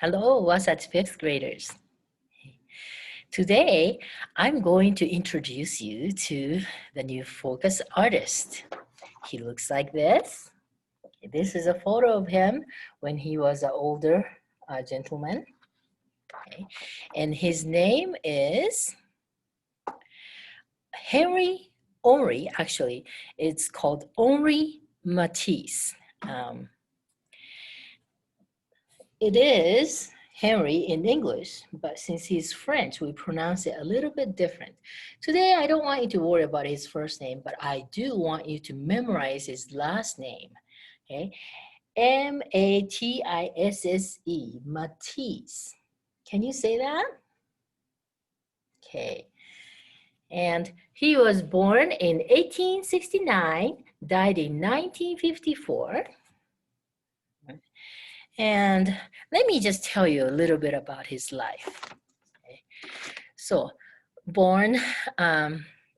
Hello, what's up, fifth graders? Today, I'm going to introduce you to the new focus artist. He looks like this. This is a photo of him when he was an older gentleman. Okay. And his name is actually, it's called Henri Matisse. It is Henry in English, but since he's French, we pronounce it a little bit different. Today, I don't want you to worry about his first name, but I do want you to memorize his last name, okay? M-A-T-I-S-S-E, Matisse. Can you say that? Okay. And he was born in 1869, died in 1954. And let me just tell you a little bit about his life. Okay. So, born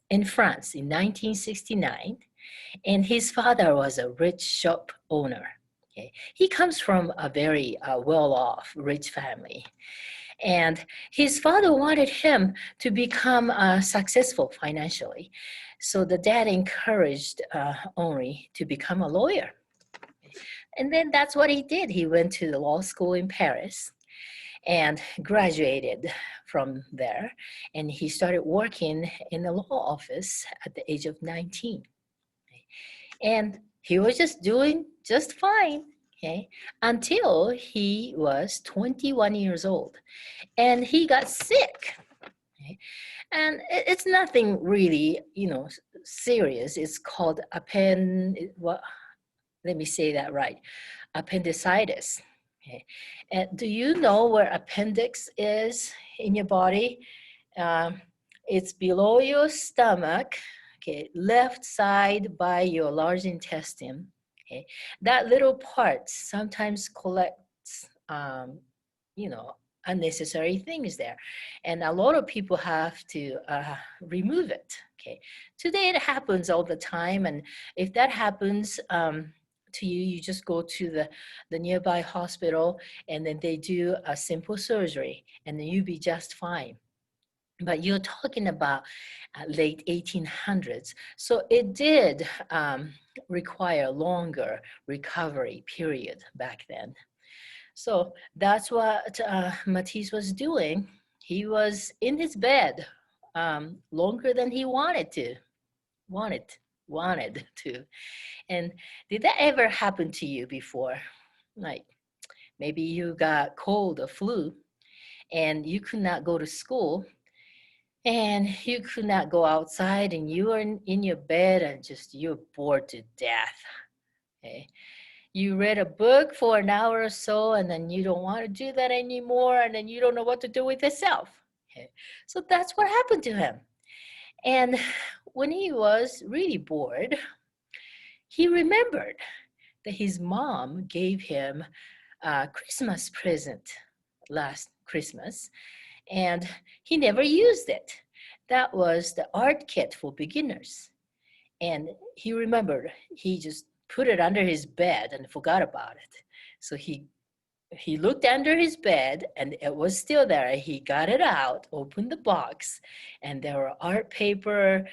in France in 1969, and his father was a rich shop owner. Okay. He comes from a very well-off, rich family. And his father wanted him to become successful financially. So the dad encouraged Henri to become a lawyer. And then that's what he did. He went to the law school in Paris and graduated from there. And he started working in the law office at the age of 19. And he was just doing just fine, okay, until he was 21 years old. And he got sick. Okay? And it's nothing really, serious. It's called let me say that right, appendicitis. Okay. And do you know where appendix is in your body? It's below your stomach, okay, left side by your large intestine. Okay, that little part sometimes collects, unnecessary things there, and a lot of people have to remove it. Okay, today it happens all the time, and if that happens to you, you just go to the nearby hospital, and then they do a simple surgery, and then you'll be just fine. But you're talking about late 1800s. So it did require a longer recovery period back then. So that's what Matisse was doing. He was in his bed longer than he wanted to. And did that ever happen to you before? Like maybe you got cold or flu and you could not go to school and you could not go outside and you were in your bed and just you're bored to death. Okay. You read a book for an hour or so and then you don't want to do that anymore and then you don't know what to do with yourself. Okay. So that's what happened to him. And when he was really bored, he remembered that his mom gave him a Christmas present last Christmas and he never used it. That was the art kit for beginners. And he remembered, he just put it under his bed and forgot about it. So he looked under his bed and it was still there. He got it out, opened the box, and there were art paper,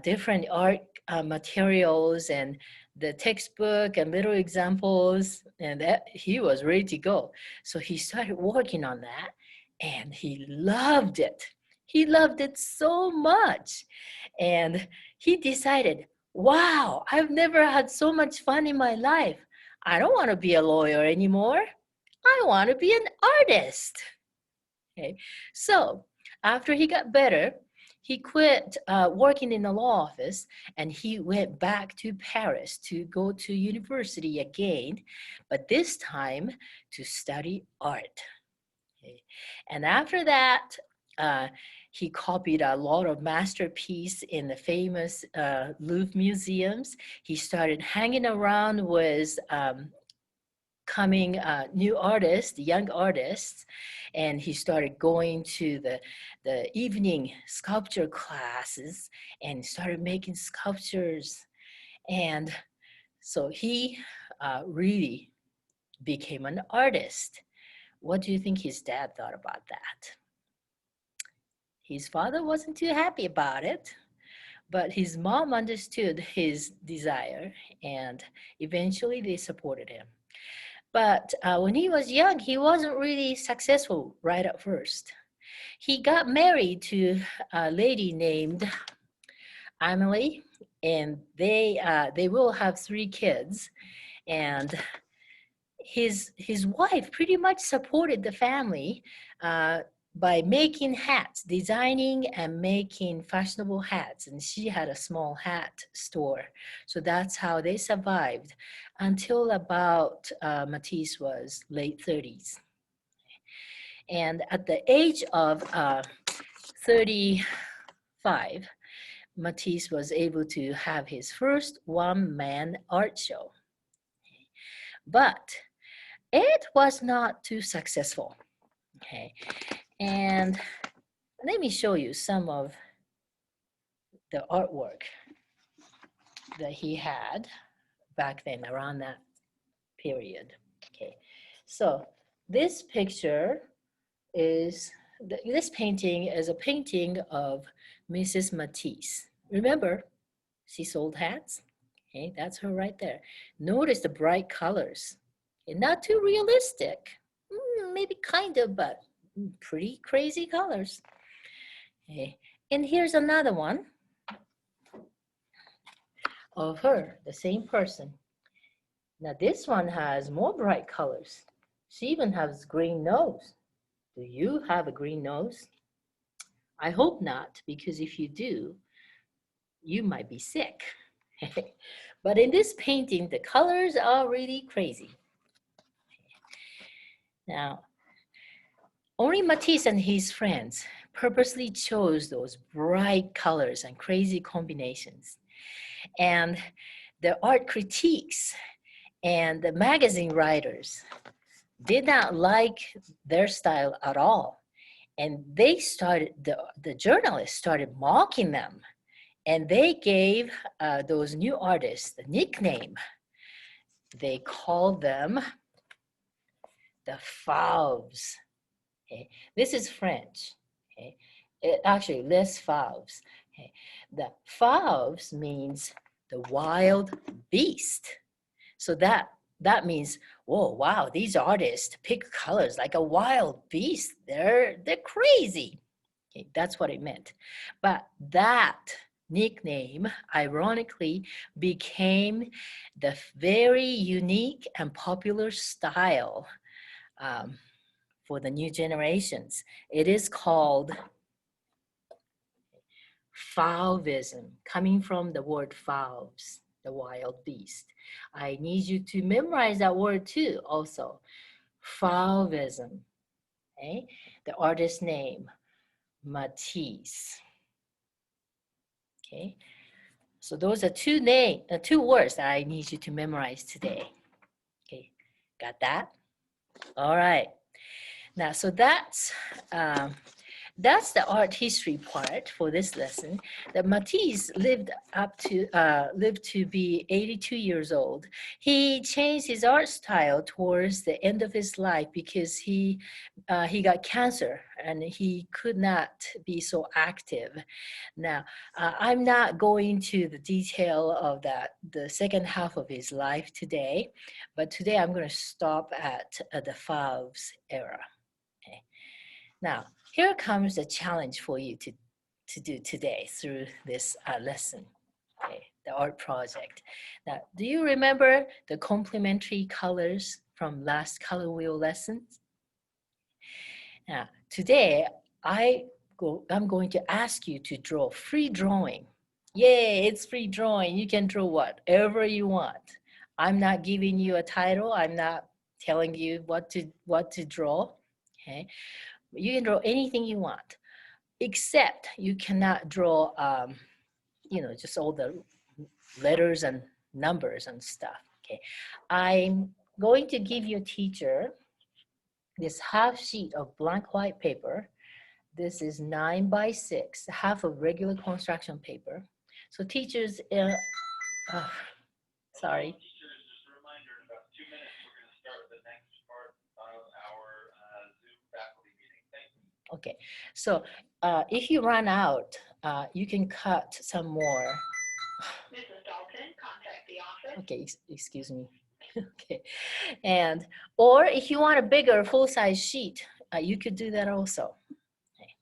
different art materials, and the textbook and little examples, and that he was ready to go. So he started working on that and he loved it. He loved it so much. And he decided, wow, I've never had so much fun in my life. I don't want to be a lawyer anymore. I want to be an artist. Okay, so after he got better, he quit working in the law office and he went back to Paris to go to university again, but this time to study art. Okay. And after that, he copied a lot of masterpieces in the famous Louvre museums. He started hanging around with coming new artists, young artists, and he started going to the evening sculpture classes and started making sculptures. And so he really became an artist. What do you think his dad thought about that? His father wasn't too happy about it, but his mom understood his desire and eventually they supported him. But when he was young, he wasn't really successful right at first. He got married to a lady named Emily, and they will have three kids. And his wife pretty much supported the family uh, by making hats, designing and making fashionable hats. And she had a small hat store, so that's how they survived until about Matisse was late 30s. And at the age of 35, Matisse was able to have his first one-man art show. But it was not too successful. Okay, and let me show you some of the artwork that he had back then around that period. Okay, so this picture is this painting is a painting of Mrs. Matisse. Remember, she sold hats. Okay, that's her right there. Notice the bright colors. Okay, not too realistic. Maybe kind of, but pretty crazy colors. Okay, and here's another one of her, the same person. Now this one has more bright colors. She even has green nose. Do you have a green nose? I hope not, because if you do, you might be sick. But in this painting, the colors are really crazy. Now, only Matisse and his friends purposely chose those bright colors and crazy combinations. And the art critiques and the magazine writers did not like their style at all. And they started, the journalists started mocking them. And they gave those new artists the nickname. They called them the Fauves. Okay? This is French. Okay? Actually, les Fauves. Okay? The Fauves means the wild beast. So that means, whoa, wow, these artists pick colors like a wild beast. They're crazy. Okay, that's what it meant. But that nickname, ironically, became the very unique and popular style um, for the new generations. It is called Fauvism, coming from the word fauves, the wild beast. I need you to memorize that word too, also. Fauvism, okay? The artist name, Matisse, okay? So those are two words that I need you to memorize today. Okay, got that? All right. Now, so that's the art history part for this lesson. That Matisse lived to be 82 years old. He changed his art style towards the end of his life because he got cancer and he could not be so active. Now, I'm not going to the detail of the second half of his life today, but today I'm going to stop at the Fauves era. Okay. Now, here comes the challenge for you to do today through this lesson, okay, the art project. Now, do you remember the complementary colors from last color wheel lessons? Now, today I'm going to ask you to draw free drawing. Yay, it's free drawing. You can draw whatever you want. I'm not giving you a title. I'm not telling you what to draw. Okay, you can draw anything you want, except you cannot draw, just all the letters and numbers and stuff. Okay, I'm going to give your teacher this half sheet of blank white paper. This is 9 by 6, half of regular construction paper. So teachers, oh, sorry. Okay, so if you run out, you can cut some more. Mrs. Dalton, contact the office. Okay, excuse me. Okay, and or if you want a bigger full-size sheet, you could do that also. Okay.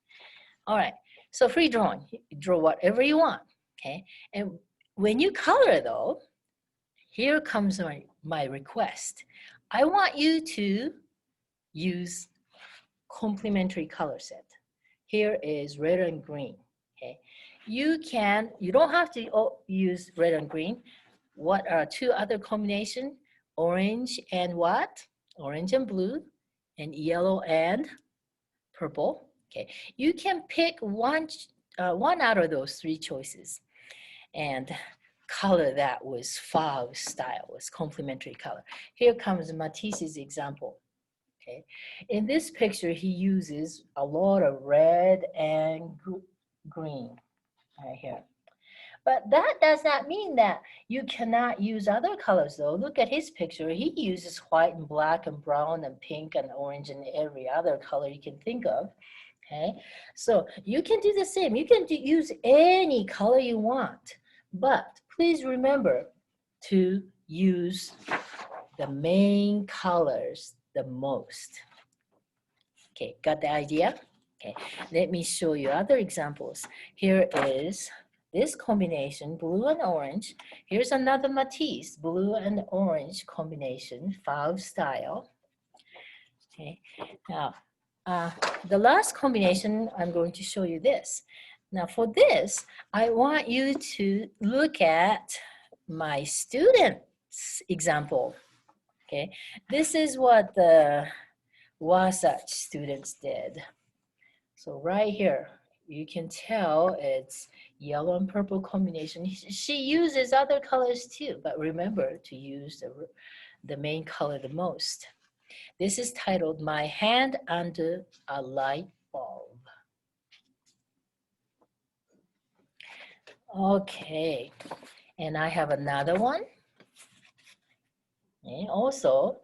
All right, so free drawing, draw whatever you want. Okay, and when you color though, here comes my request. I want you to use complementary color set. Here is red and green. Okay, you don't have to use red and green. What are two other combination? Orange and what? Orange and blue, and yellow and purple. Okay, you can pick one out of those three choices and color that with Fauves style, with complementary color. Here comes Matisse's example. Okay, in this picture, he uses a lot of red and green right here. But that does not mean that you cannot use other colors though. Look at his picture. He uses white and black and brown and pink and orange and every other color you can think of. Okay, so you can do the same. You can use any color you want, but please remember to use the main colors the most. Okay, got the idea? Okay, let me show you other examples. Here is this combination, blue and orange. Here's another Matisse, blue and orange combination, Fauve style. Okay, now the last combination, I'm going to show you this. Now for this, I want you to look at my student's example. Okay, this is what the Wasatch students did. So right here, you can tell it's yellow and purple combination. She uses other colors too, but remember to use the main color the most. This is titled My Hand Under a Light Bulb. Okay, and I have another one. And also,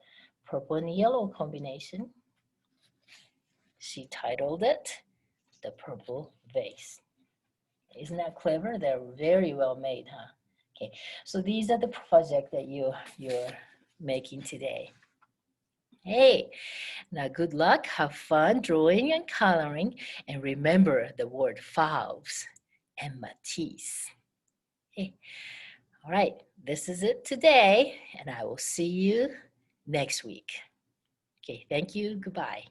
purple and yellow combination. She titled it The Purple Vase. Isn't that clever? They're very well made, huh? Okay, so these are the projects that you're making today. Hey, now good luck, have fun drawing and coloring, and remember the word Fauves and Matisse. Hey, all right, this is it today, and I will see you next week. Okay, thank you, goodbye.